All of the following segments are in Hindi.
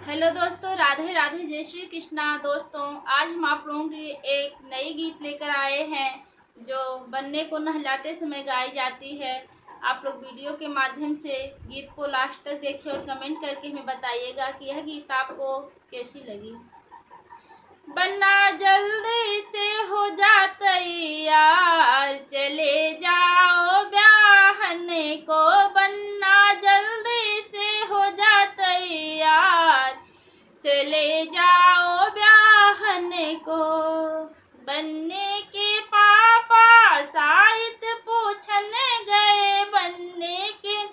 हेलो दोस्तों, राधे राधे, जय श्री कृष्णा। दोस्तों, आज हम आप लोगों के लिए एक नई गीत लेकर आए हैं जो बन्ने को नहलाते समय गाई जाती है। आप लोग वीडियो के माध्यम से गीत को लास्ट तक देखिए और कमेंट करके हमें बताइएगा कि यह गीत आपको कैसी लगी। बन्ना जल्दी से हो जाता यार, चले जाओ ब्याहने को। बन्ना जल्दी से हो जाता यार, चले जाओ ब्याहने को। बन्ने के पापा शायद पूछने गए, बन्ने के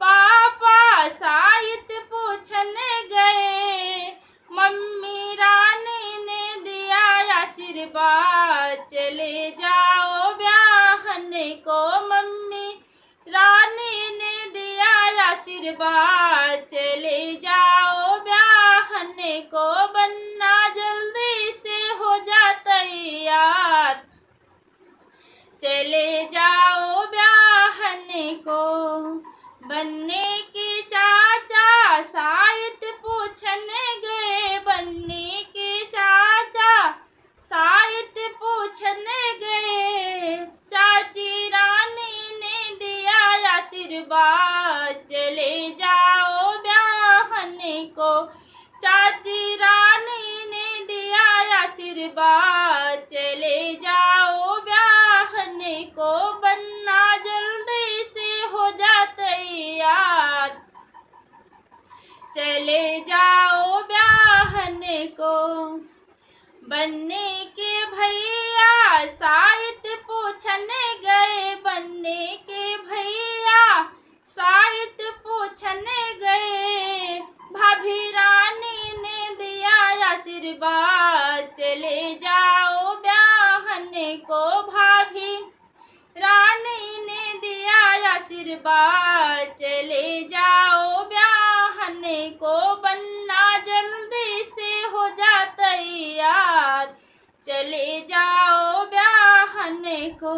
पापा शायद पूछने गए। मम्मी रानी ने दिया आशीर्वाद, चले जाओ ब्याहने को। मम्मी रानी ने दिया आशीर्वाद, चले जाओ ब्याहने को। बन्ना जल्दी से हो जाता यार, चले जाओ ब्याहने को। बन्ने के चाचा शायद पूछने गए, बन्ने के चाचा शायद पूछने गए। चाची रानी ने दिया आशीर्वाद, चले जाओ ब्याहने को। चाची रानी ने दिया आशीर्वाद, चले जाओ ब्याहने को। बन्ना जल्दी से हो जाता यार, चले जाओ ब्याहने को। बन्ने के भैया शायद पूछने गए, बन्ने के भैया शायद पूछने गए। भाभी रानी ने दिया आशीर्वाद, चले जाओ ब्याहने को। भाभी रानी ने दिया आशीर्वाद, चले जाओ ब्याहने को। बन्ना जल्दी से हो जाता यार, चले जाओ ब्याहने को।